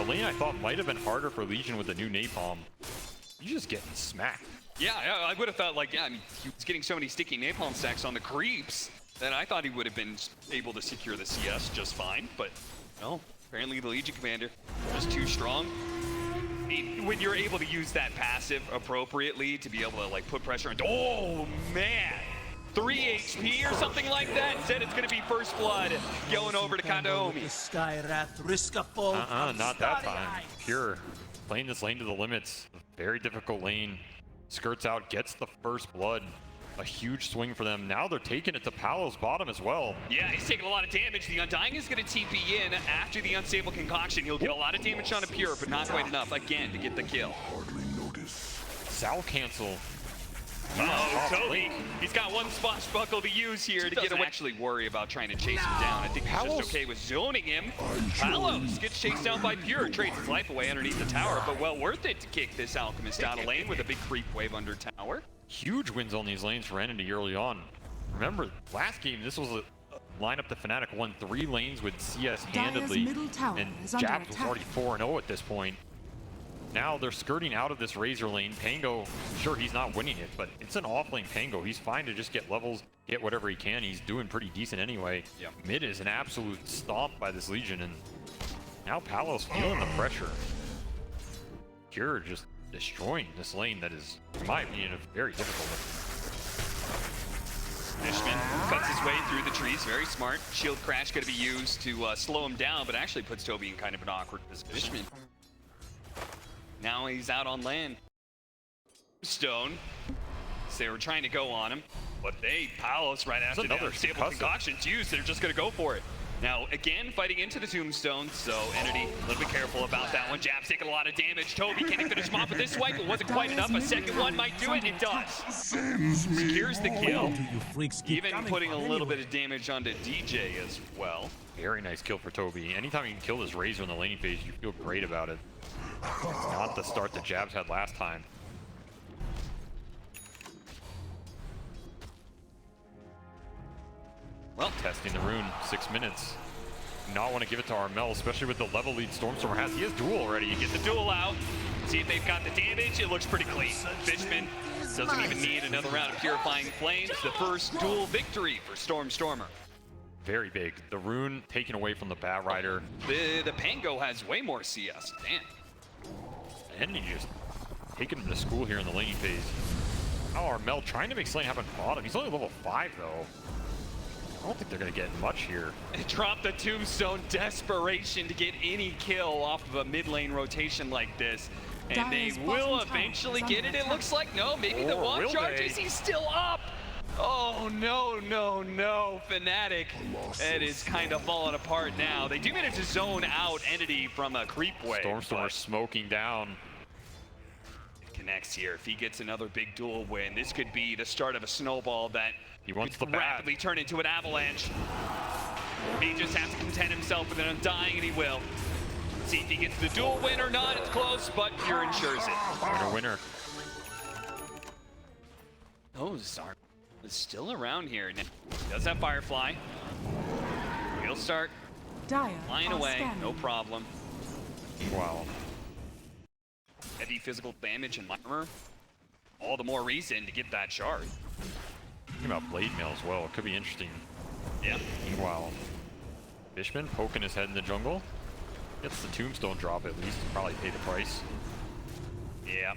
lane I thought might have been harder for Legion with the new napalm. He's just getting smacked. Yeah, I would have thought, like, yeah, I mean, he was getting so many sticky napalm stacks on the creeps that I thought he would have been able to secure the CS just fine, but no, apparently the Legion commander just too strong. When you're able to use that passive appropriately to be able to like put pressure on, oh man, 3 HP or something like that. Instead, it's going to be first blood going over to Kandaomi. Not that time. Pure playing this lane to the limits. Very difficult lane. Skirts out, gets the first blood. A huge swing for them. Now they're taking it to Palo's bottom as well. Yeah, he's taking a lot of damage. The Undying is going to TP in after the Unstable Concoction. He'll get a lot of damage on a Pure, but not quite enough, again, to get the kill. Sal cancel. Oh, Toby. He's got one swashbuckle to use here to get away. Actually worry about trying to chase him down. I think he's just okay with zoning him. Palos gets chased down by Pure. Trades his life away underneath the tower, but well worth it to kick this Alchemist out of lane with a big creep wave under tower. Huge wins on these lanes for Entity early on. Remember, last game, this was a lineup that Fnatic won 3 lanes with CS handedly, and Jabs was already 4-0 at this point. Now they're skirting out of this Razor lane. Pango, sure, he's not winning it, but it's an off-lane Pango. He's fine to just get levels, get whatever he can. He's doing pretty decent anyway. Yep. Mid is an absolute stomp by this Legion, and now Palos feeling the pressure. Pure just destroying this lane that is, in my opinion, very difficult. Fishman cuts his way through the trees, very smart. Shield crash going to be used to slow him down, but actually puts Toby in kind of an awkward position. Fishman. Now he's out on land. Stone. So they were trying to go on him, but Palos right after that. Unstable Concoction's used, they're just going to go for it. Now, again, fighting into the Tombstone, so Entity a little bit careful about that one. Jab's taking a lot of damage. Toby, can he finish him off with this swipe? It wasn't quite enough. A second one might do it. It does. Secures the kill. Even putting a little bit of damage onto DJ as well. Very nice kill for Toby. Anytime you can kill this Razor in the laning phase, you feel great about it. Not the start that Jabs had last time. Well, testing the rune, 6 minutes. Not want to give it to Armel, especially with the level lead Stormstormer has. He has duel already. You get the duel out. See if they've got the damage. It looks pretty clean. Fishman doesn't even need another round of Purifying Flames. The first duel victory for Stormstormer. Very big. The rune taken away from the Bat Rider. The Pango has way more CS. Damn. And he just taking him to school here in the laning phase. Now Armel trying to make Slane happen bottom. He's only level 5 though. I don't think they're going to get much here. Drop the Tombstone, desperation to get any kill off of a mid lane rotation like this. And they will eventually get it, it looks like. No, maybe the one charges, he's still up. Oh, no, no, no, Fnatic. It is kind of falling apart now. They do manage to zone out Entity from a creep wave. Stormstormer smoking down. It connects here. If he gets another big duel win, this could be the start of a snowball that he wants the rapidly turn into an avalanche. He just has to content himself with an Undying, and he will. See if he gets the duel win or not. It's close, but Pure ensures it. Winner, winner. Those are still around here. Now, he does have Firefly. He'll start flying away, no problem. Wow. Heavy physical damage and armor. All the more reason to get that shard. Thinking about Blade Mail as well. It could be interesting. Yeah. Meanwhile, Fishman poking his head in the jungle. Gets the Tombstone drop at least. Probably pay the price. Yeah.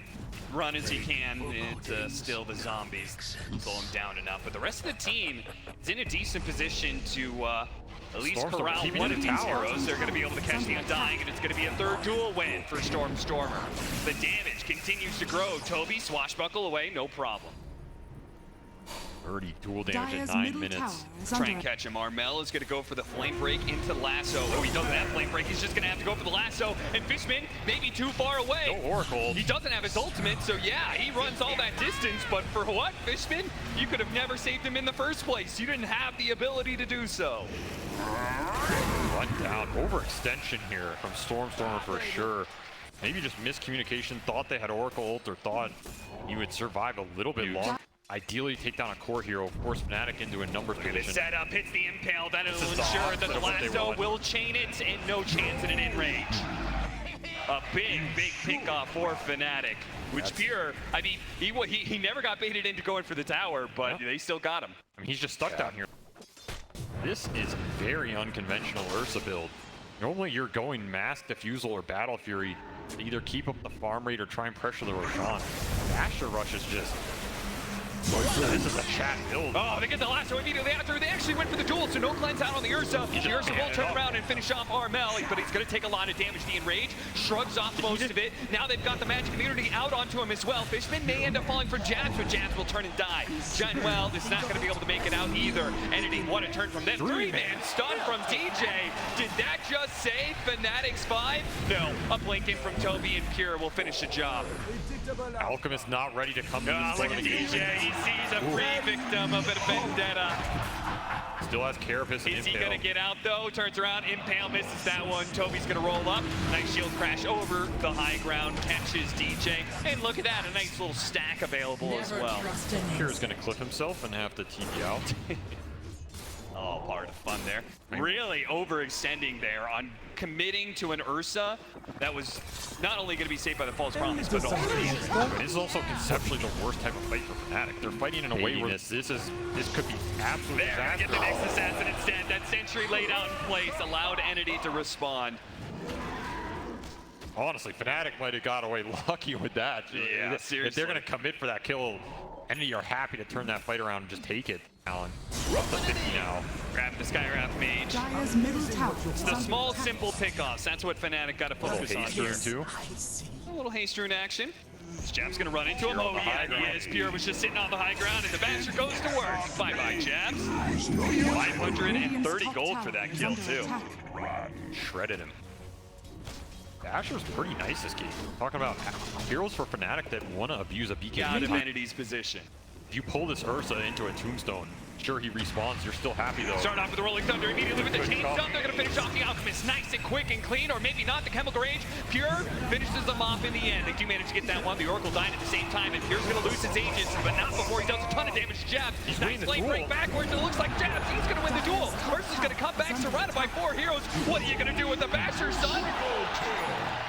Run as he can. It's still the zombies slow him down enough. But the rest of the team is in a decent position to at least corral one of these heroes. They're going to be able to catch the Undying, and it's going to be a third duel win for Stormstormer. The damage continues to grow. Toby, swashbuckle away, no problem. 30 dual damage in 9 minutes. Try and catch him. Armel is going to go for the flame break into lasso. Oh, he doesn't have flame break. He's just going to have to go for the lasso. And Fishman maybe too far away. No Oracle. He doesn't have his ultimate, so yeah, he runs all that distance. But for what, Fishman? You could have never saved him in the first place. You didn't have the ability to do so. Run down. Overextension here from Stormstormer for sure. Maybe just miscommunication. Thought they had Oracle ult or thought he would survive a little bit longer. Ideally, take down a core hero, force Fnatic into a numbers position. The setup hits the impale. That will ensure that the lasso will chain it, and no chance in an in range. A big pick off for Fnatic, which Pure, I mean, he never got baited into going for the tower, but they still got him. I mean, he's just stuck down here. This is a very unconventional Ursa build. Normally you're going Mask, Diffusal, or Battle Fury to either keep up the farm rate or try and pressure the Roshan. Asher Rush is just... This is a chat build. Oh, they get the lasso immediately after. They actually went for the duel, so no cleanse out on the Ursa. The Ursa will turn around and finish off Armel, but he's going to take a lot of damage. The Enrage shrugs off most of it. Now they've got the Magic Immunity out onto him as well. Fishman may end up falling for Jabs, but Jabs will turn and die. Giantwell is not going to be able to make it out either. Entity, what a turn from them. Three-man stun from DJ. Did that just save Fnatic's 5? No, a blink in from Toby and Pure will finish the job. Alchemist not ready to come in. Look at DJ. He sees a free victim of a vendetta. Still has Carapace and Is he Impale. going to get out though? Turns around, Impale misses that one. Toby's going to roll up. Nice shield crash over the high ground, catches DJ. And look at that, a nice little stack available as well. Pure's going to clip himself and have to TP out. Oh, part of the fun there. Really overextending there on committing to an Ursa that was not only going to be saved by the false promise, but also This is also conceptually the worst type of fight for Fnatic. They're fighting in a way where this could be absolutely there. Get the next assassin instead. That sentry laid out in place allowed Entity to respond. Honestly, Fnatic might have got away lucky with that. Yeah, seriously. If they're going to commit for that kill, Entity are happy to turn that fight around and just take it. Alan, we're up to 50 now. Grab the Skywrath Mage. Dire's middle tower. It's the small, simple pickoffs. That's what Fnatic got to focus on here. Too. A little haste rune action. Jab's going to run into him. Oh, yeah, he is. Pure was just sitting on the high ground, and the Basher goes to work. Bye-bye, Jabs. 530 gold for that kill, too. Shredded him. Basher's pretty nice this game. Talking about heroes for Fnatic that want to abuse a beacon. Out of Entity's position. If you pull this Ursa into a tombstone, sure he respawns, you're still happy though. Start off with the Rolling Thunder immediately with the chain stun. They're going to finish off the Alchemist nice and quick and clean, or maybe not. The Chemical Rage. Pure finishes them off in the end. They do manage to get that one. The Oracle died at the same time, and Pure's going to lose his agents, but not before he does a ton of damage to Jabs. Nice flame break backwards, and it looks like Jabs, he's going to win the duel. Ursa's going to come back, surrounded by 4 heroes. What are you going to do with the Basher, son?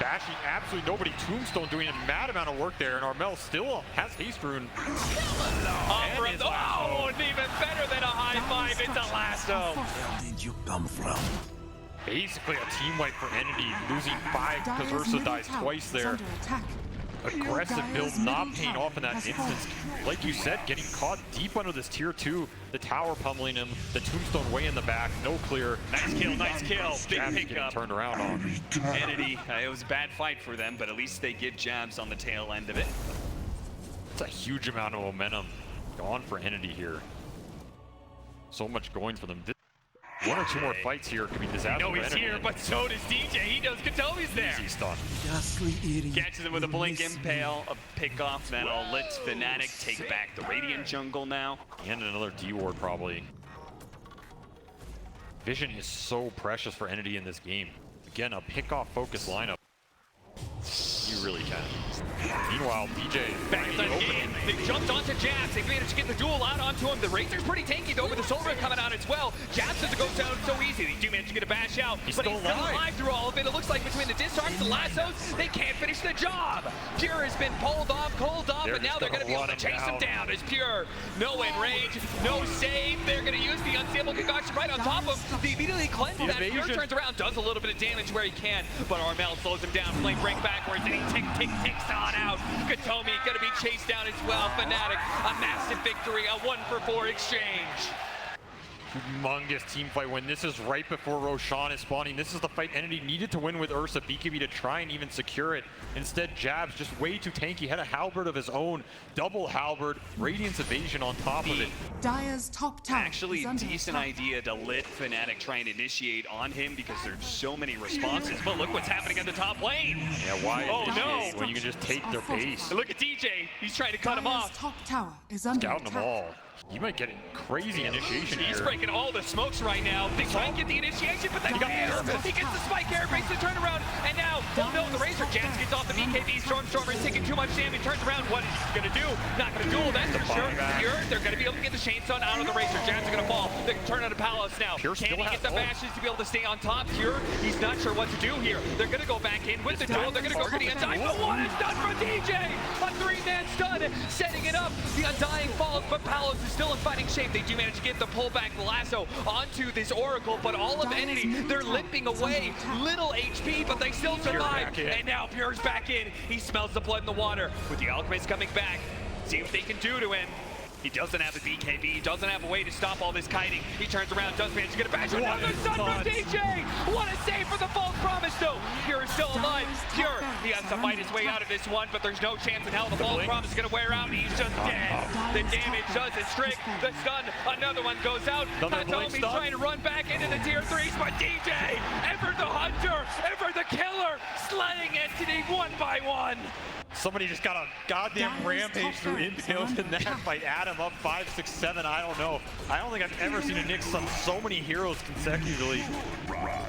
Bashing absolutely nobody. Tombstone doing a mad amount of work there, and Armel still has haste rune. Oh, and even better than a high five, it's a lasso. Where did you come from? Basically a team wipe for Entity, losing 5 because Ursa dies twice there. Aggressive build not paying off in that instance. Like you said, getting caught deep under this tier 2. The tower pummeling him, the tombstone way in the back, no clear. Nice kill, nice kill. Big pickup. Turned around on. Entity, it was a bad fight for them, but at least they get Jabs on the tail end of it. It's a huge amount of momentum gone for Entity here. So much going for them. 1 or 2 more fights here could be disastrous. No, he's here, but so does DJ. He knows Katomi's there. Easy stun. Catches him with a blink impale, a pickoff that'll let Fnatic take back the Radiant jungle now. And another D-ward probably. Vision is so precious for Entity in this game. Again, a pick-off focused lineup. You really can. Meanwhile, DJ back on game. They jumped onto Jabs. They managed to get the duel out onto him. The Razor's pretty tanky though, with the Soul Rift coming out as well. Jabs doesn't go down so easy. They do manage to get a bash out, but he's still alive through all of it. It looks like between the disarms, the lassos, they can't finish the job. Pure has been pulled off, cold off, but now they're going to be able to chase him down. As Pure, no enrage, no save. They're going to use the unstable concoction right on top of him. They immediately cleanse that. Pure turns around, does a little bit of damage where he can, but Armel slows him down. Flame break backwards, and he ticks on out. Katomi gonna be chased down as well. Fnatic, a massive victory, a 1-for-4 exchange. Humongous team fight win. This is right before Roshan is spawning. This is the fight Entity needed to win with Ursa BKB to try and even secure it. Instead, Jabs just way too tanky. Had a halberd of his own. Double halberd. Radiance evasion on top of it. Dire's top tower. Actually, a decent idea to let Fnatic try and initiate on him because there's so many responses. But look what's happening in the top lane. Yeah, why no, when you can just take their base? Look at DJ. He's trying to cut him off. Top tower is under Scouting them all. You might get a crazy initiation He's here. breaking all the smokes right now. They try and get the initiation, but then he gets the spike air, makes the turnaround, and now, oh no, the Razor Jazz gets off the BKB. Stormstormer is taking too much damage, turns around. What is he gonna do? Not gonna duel, that's for sure. Pure, they're gonna be able to get the Chainsaw out of the Razor. Jazz are gonna fall. They can turn on to Palos now. Pure Can he get the bashes to be able to stay on top? Pure, he's not sure what to do here. They're gonna go back in with the duel. They're gonna go for the Undying. But what is done for DJ? A 3-man stun, setting it up. The Undying falls, but Palos is still in fighting shape. They do manage to get the pullback lasso onto this Oracle, but all of Entity, they're limping away. Little HP, but they still survive. And now Pure's back in. He smells the blood in the water. With the Alchemist coming back, see what they can do to him. He doesn't have a BKB, he doesn't have a way to stop all this kiting. He turns around, does manage to get a bash. Another stun from DJ! What a save for the false promise though! Pure is still alive. Pure, he has to fight his way out of this one, but there's no chance in hell the false promise is gonna wear out. He's just dead. The damage does his trick. The stun, another one goes out. Hatomi's trying to run back into the tier 3s, but DJ, ever the hunter, ever the killer, slaying Entity one by one. Somebody just got a goddamn rampage through impales in that fight. Adam up 5, 6, 7. I don't know. I don't think I've ever seen a Nyx stun so many heroes consecutively.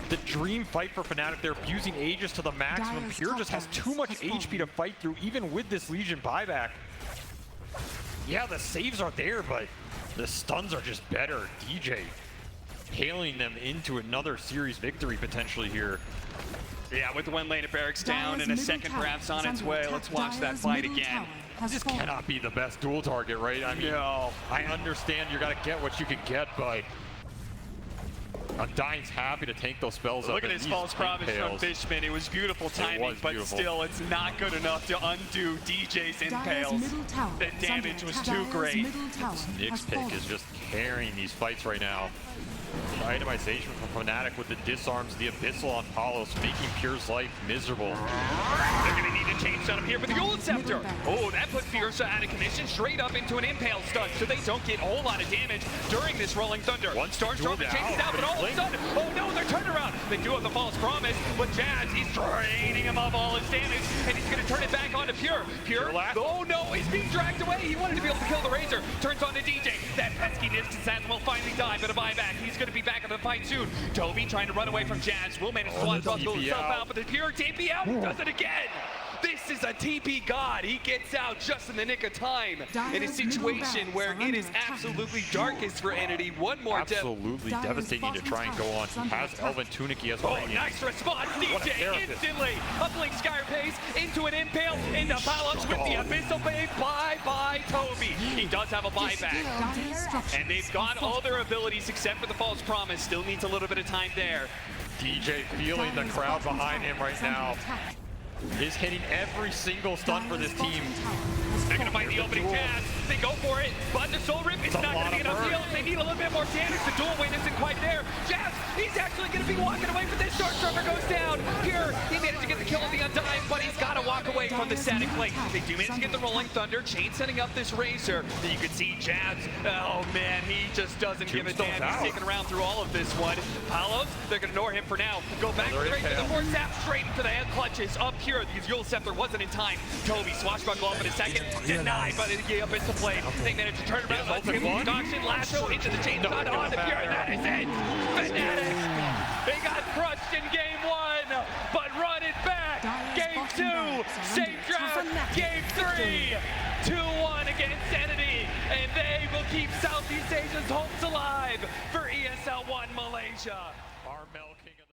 The dream fight for Fnatic. They're abusing Aegis to the maximum. Pure just has too much HP to fight through, even with this Legion buyback. Yeah, the saves are there, but the stuns are just better. DJ hailing them into another series victory potentially here. Yeah, with the one lane of Barracks down and a second perhaps on its way. Let's watch that fight again. This cannot be the best dual target, right? I mean, no. I understand you gotta get what you can get, but Undying's happy to take those spells. Look at his false promise from Fishman. It was beautiful timing, but still, it's not good enough to undo DJ's impales. The damage was too great. Nyx pick is just carrying these fights right now. The itemization from Fnatic with the disarms, the Abyssal on Palos, making Pure's life miserable. They're going to need to change on him here with the Gold Scepter. Oh, that puts Fierce out of commission, straight up into an impale stun, so they don't get a whole lot of damage during this Rolling Thunder. Stormstormer chases out, but all of a sudden, oh no, they're turned around. They do have the false promise, but Jazz, he's draining him of all his damage, and he's going to turn it back onto Pure. Pure, oh no, he's being dragged away. He wanted to be able to kill the Razor. Turns on to DJ. That pesky Nyx assassin will finally die, but a buyback. He's going to be back in the fight soon. Toby trying to run away from Jazz. Will manage to pull himself out, but the Pure TP out. He does it again. This is a TP god. He gets out just in the nick of time in a situation where it is absolutely darkest for Entity. One more absolutely devastating to try and go on. He has Elven Tunic, he has nice response. DJ instantly uplink Skyrapace into an impale into Palos with the Abyssal Wave. Bye Toby. He does have a buyback. And they've got all their abilities except for the false promise. Still needs a little bit of time there. DJ feeling the crowd behind him right now. Is hitting every single stun for this team. They're going to find the opening Jazz. They go for it, but the Soul Rip is not going to be enough heals. They need a little bit more damage. The dual win isn't quite there. Jazz, he's actually going to be walking away from this. Stormstormer goes down. Pure, he managed to get the kill on the Undying, but he's got to walk away from the static blade. They do manage to get the Rolling Thunder. Chain setting up this Razor. You can see Jazz. Oh man, he just doesn't give a damn. He's sticking around through all of this one. Palos, they're going to ignore him for now. Go back to the Razor. The force zap straight into the hand clutches up Pure. The Yule Scepter wasn't in time. Toby swashbuckle up in a second. Denied by the Abyssal Blade. They managed to turn around. Lasso into the chain shot on the Pure. That is it. Fnatic. They got crushed in game 1, but run it back. Game 2, safe draft. Game 3, 2-1 against Entity. And they will keep Southeast Asia's hopes alive for ESL 1 Malaysia.